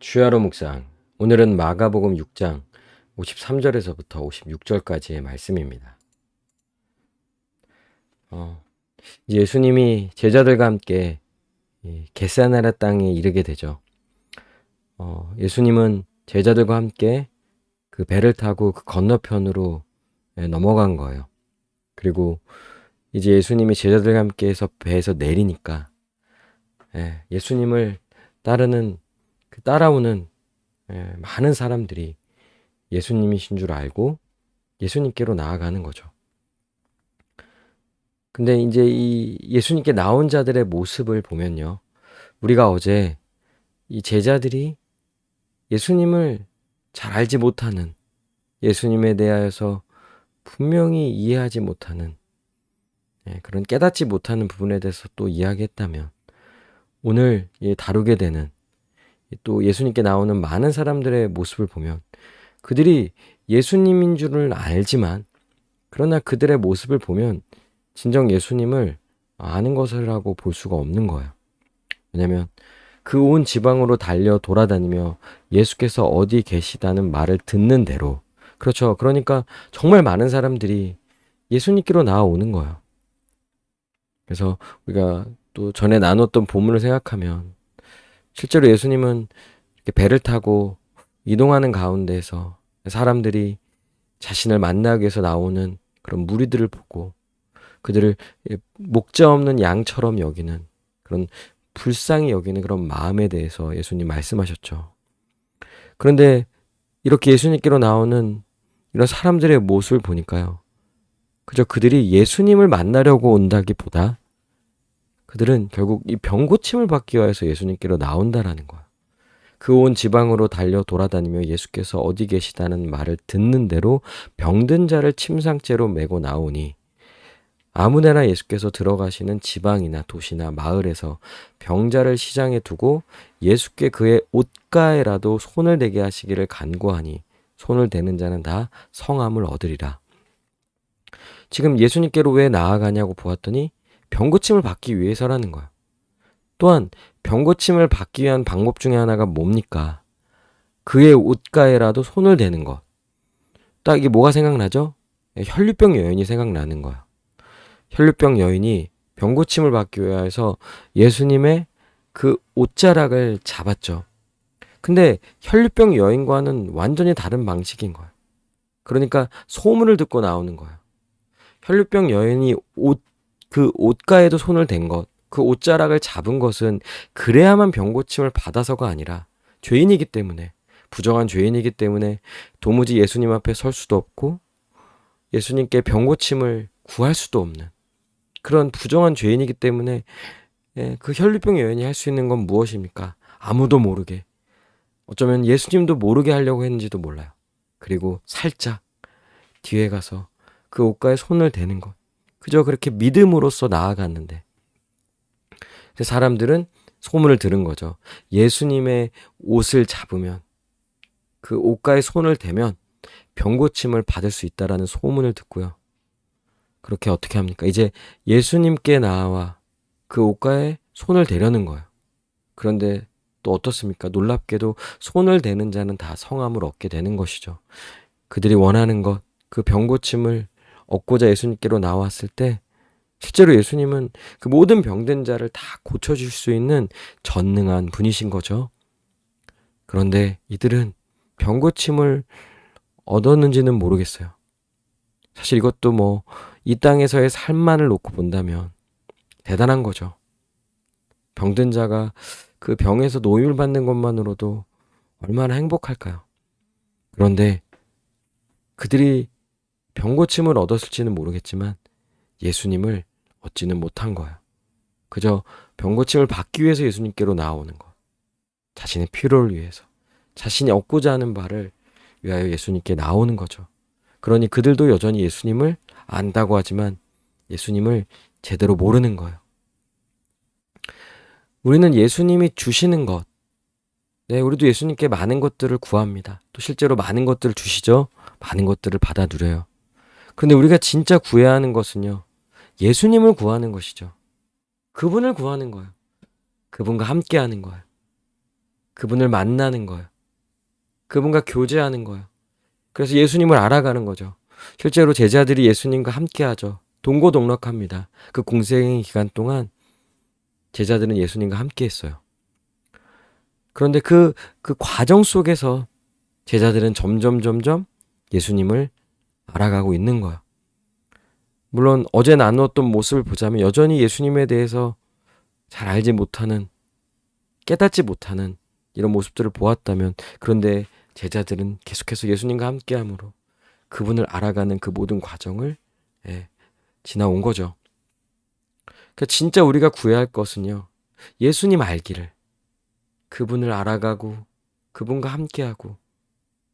주야로 묵상. 오늘은 마가복음 6장 53절에서부터 56절까지의 말씀입니다. 이제 예수님이 제자들과 함께 겟세마네 땅에 이르게 되죠. 예수님은 제자들과 함께 그 배를 타고 그 건너편으로 넘어간 거예요. 그리고 이제 예수님이 제자들과 함께 해서 배에서 내리니까 예수님을 따라오는 많은 사람들이 예수님이신 줄 알고 예수님께로 나아가는 거죠. 근데 이제 이 예수님께 나온 자들의 모습을 보면요. 우리가 어제 이 제자들이 예수님을 잘 알지 못하는, 예수님에 대하여서 분명히 이해하지 못하는, 그런 깨닫지 못하는 부분에 대해서 또 이야기했다면, 오늘 다루게 되는 또 예수님께 나오는 많은 사람들의 모습을 보면 그들이 예수님인 줄은 알지만, 그러나 그들의 모습을 보면 진정 예수님을 아는 것이라고 볼 수가 없는 거예요. 왜냐하면 그 온 지방으로 달려 돌아다니며 예수께서 어디 계시다는 말을 듣는 대로, 그렇죠. 그러니까 정말 많은 사람들이 예수님께로 나아오는 거예요. 그래서 우리가 또 전에 나눴던 본문을 생각하면 실제로 예수님은 이렇게 배를 타고 이동하는 가운데에서 사람들이 자신을 만나기 위해서 나오는 그런 무리들을 보고 그들을 목자 없는 양처럼 여기는, 그런 불쌍히 여기는 그런 마음에 대해서 예수님 말씀하셨죠. 그런데 이렇게 예수님께로 나오는 이런 사람들의 모습을 보니까요, 그저 그들이 예수님을 만나려고 온다기보다 그들은 결국 이 병고침을 받기 위해서 예수님께로 나온다라는 거야. 그 온 지방으로 달려 돌아다니며 예수께서 어디 계시다는 말을 듣는 대로 병든 자를 침상째로 메고 나오니, 아무데나 예수께서 들어가시는 지방이나 도시나 마을에서 병자를 시장에 두고 예수께 그의 옷가에라도 손을 대게 하시기를 간구하니 손을 대는 자는 다 성함을 얻으리라. 지금 예수님께로 왜 나아가냐고 보았더니 병고침을 받기 위해서라는 거야. 또한 병고침을 받기 위한 방법 중에 하나가 뭡니까? 그의 옷가에라도 손을 대는 것. 딱 이게 뭐가 생각나죠? 혈류병 여인이 생각나는 거야. 혈류병 여인이 병고침을 받기 위해서 예수님의 그 옷자락을 잡았죠. 근데 혈류병 여인과는 완전히 다른 방식인 거야. 그러니까 소문을 듣고 나오는 거야. 혈류병 여인이 그 옷가에도 손을 댄 것, 그 옷자락을 잡은 것은 그래야만 병고침을 받아서가 아니라 죄인이기 때문에, 부정한 죄인이기 때문에 도무지 예수님 앞에 설 수도 없고 예수님께 병고침을 구할 수도 없는 그런 부정한 죄인이기 때문에, 그 혈류병 여인이 할 수 있는 건 무엇입니까? 아무도 모르게, 어쩌면 예수님도 모르게 하려고 했는지도 몰라요. 그리고 살짝 뒤에 가서 그 옷가에 손을 대는 것, 그저 그렇게 믿음으로써 나아갔는데 사람들은 소문을 들은 거죠. 예수님의 옷을 잡으면, 그 옷가에 손을 대면 병고침을 받을 수 있다라는 소문을 듣고요. 그렇게 어떻게 합니까? 이제 예수님께 나와 그 옷가에 손을 대려는 거예요. 그런데 또 어떻습니까? 놀랍게도 손을 대는 자는 다 성함을 얻게 되는 것이죠. 그들이 원하는 것, 그 병고침을 얻고자 예수님께로 나왔을 때 실제로 예수님은 그 모든 병든 자를 다 고쳐줄 수 있는 전능한 분이신 거죠. 그런데 이들은 병고침을 얻었는지는 모르겠어요. 사실 이것도 이 땅에서의 삶만을 놓고 본다면 대단한 거죠. 병든 자가 그 병에서 노임을 받는 것만으로도 얼마나 행복할까요? 그런데 그들이 병고침을 얻었을지는 모르겠지만 예수님을 얻지는 못한 거야. 그저 병고침을 받기 위해서 예수님께로 나오는 것. 자신의 필요를 위해서, 자신이 얻고자 하는 바를 위하여 예수님께 나오는 거죠. 그러니 그들도 여전히 예수님을 안다고 하지만 예수님을 제대로 모르는 거예요. 우리는 예수님이 주시는 것, 우리도 예수님께 많은 것들을 구합니다. 또 실제로 많은 것들을 주시죠. 많은 것들을 받아 누려요. 그런데 우리가 진짜 구해야 하는 것은요, 예수님을 구하는 것이죠. 그분을 구하는 거예요. 그분과 함께 하는 거예요. 그분을 만나는 거예요. 그분과 교제하는 거예요. 그래서 예수님을 알아가는 거죠. 실제로 제자들이 예수님과 함께하죠. 동고동락합니다. 그 공생의 기간 동안 제자들은 예수님과 함께했어요. 그런데 그 과정 속에서 제자들은 점점 예수님을 알아가고 있는 거예요. 물론 어제 나누었던 모습을 보자면 여전히 예수님에 대해서 잘 알지 못하는, 깨닫지 못하는 이런 모습들을 보았다면, 그런데 제자들은 계속해서 예수님과 함께함으로 그분을 알아가는 그 모든 과정을 지나온 거죠. 그러니까 진짜 우리가 구해야 할 것은요, 예수님 알기를, 그분을 알아가고 그분과 함께하고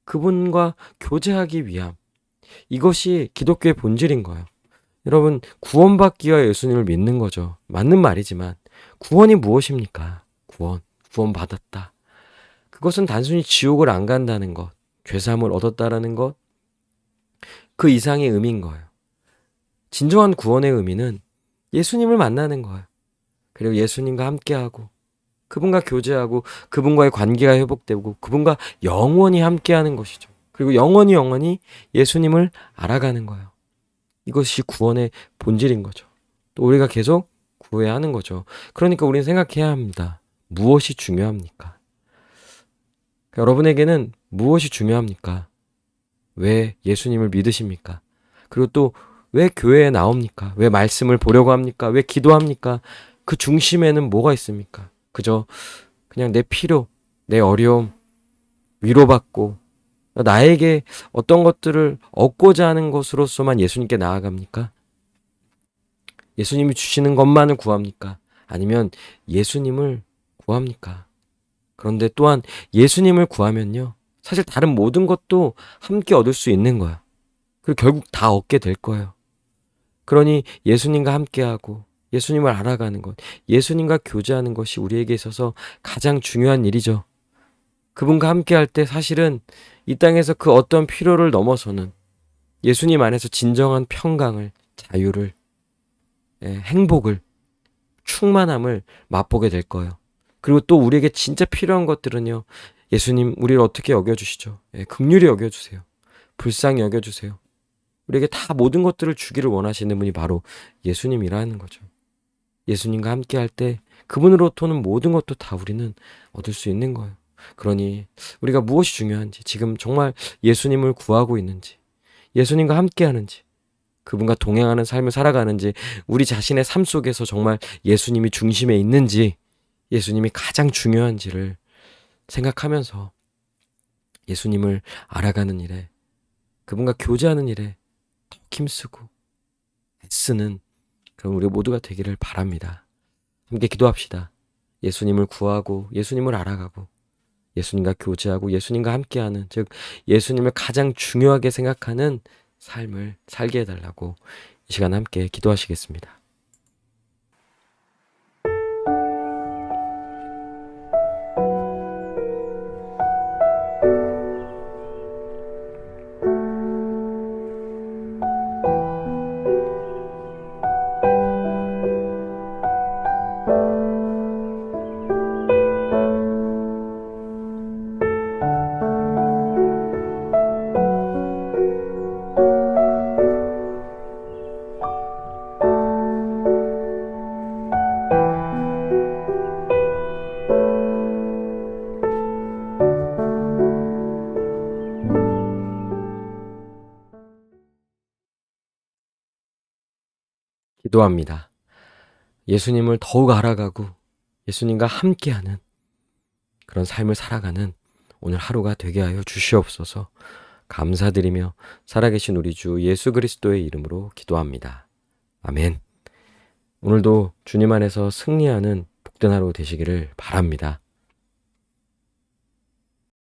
그분과 교제하기 위함, 이것이 기독교의 본질인 거예요. 여러분, 구원받기 위해 예수님을 믿는 거죠. 맞는 말이지만 구원이 무엇입니까? 구원받았다. 그것은 단순히 지옥을 안 간다는 것, 죄사함을 얻었다라는 것, 그 이상의 의미인 거예요. 진정한 구원의 의미는 예수님을 만나는 거예요. 그리고 예수님과 함께하고 그분과 교제하고 그분과의 관계가 회복되고 그분과 영원히 함께하는 것이죠. 그리고 영원히 예수님을 알아가는 거예요. 이것이 구원의 본질인 거죠. 또 우리가 계속 구해야 하는 거죠. 그러니까 우리는 생각해야 합니다. 무엇이 중요합니까? 여러분에게는 무엇이 중요합니까? 왜 예수님을 믿으십니까? 그리고 또 왜 교회에 나옵니까? 왜 말씀을 보려고 합니까? 왜 기도합니까? 그 중심에는 뭐가 있습니까? 그저 그냥 내 필요, 내 어려움, 위로받고 나에게 어떤 것들을 얻고자 하는 것으로서만 예수님께 나아갑니까? 예수님이 주시는 것만을 구합니까? 아니면 예수님을 구합니까? 그런데 또한 예수님을 구하면요, 사실 다른 모든 것도 함께 얻을 수 있는 거야. 그리고 결국 다 얻게 될 거예요. 그러니 예수님과 함께하고 예수님을 알아가는 것, 예수님과 교제하는 것이 우리에게 있어서 가장 중요한 일이죠. 그분과 함께할 때 사실은 이 땅에서 그 어떤 필요를 넘어서는 예수님 안에서 진정한 평강을, 자유를, 행복을, 충만함을 맛보게 될 거예요. 그리고 또 우리에게 진짜 필요한 것들은요, 예수님 우리를 어떻게 여겨주시죠? 긍휼히 여겨주세요. 불쌍히 여겨주세요. 우리에게 다 모든 것들을 주기를 원하시는 분이 바로 예수님이라는 거죠. 예수님과 함께 할 때 그분으로부터는 모든 것도 다 우리는 얻을 수 있는 거예요. 그러니 우리가 무엇이 중요한지, 지금 정말 예수님을 구하고 있는지, 예수님과 함께 하는지, 그분과 동행하는 삶을 살아가는지, 우리 자신의 삶 속에서 정말 예수님이 중심에 있는지, 예수님이 가장 중요한지를 생각하면서 예수님을 알아가는 일에, 그분과 교제하는 일에 더 힘쓰고 애쓰는 그런 우리 모두가 되기를 바랍니다. 함께 기도합시다. 예수님을 구하고 예수님을 알아가고 예수님과 교제하고 예수님과 함께하는, 즉 예수님을 가장 중요하게 생각하는 삶을 살게 해달라고 이 시간 함께 기도하시겠습니다. 기도합니다. 예수님을 더욱 알아가고 예수님과 함께하는 그런 삶을 살아가는 오늘 하루가 되게 하여 주시옵소서. 감사드리며 살아계신 우리 주 예수 그리스도의 이름으로 기도합니다. 아멘. 오늘도 주님 안에서 승리하는 복된 하루 되시기를 바랍니다.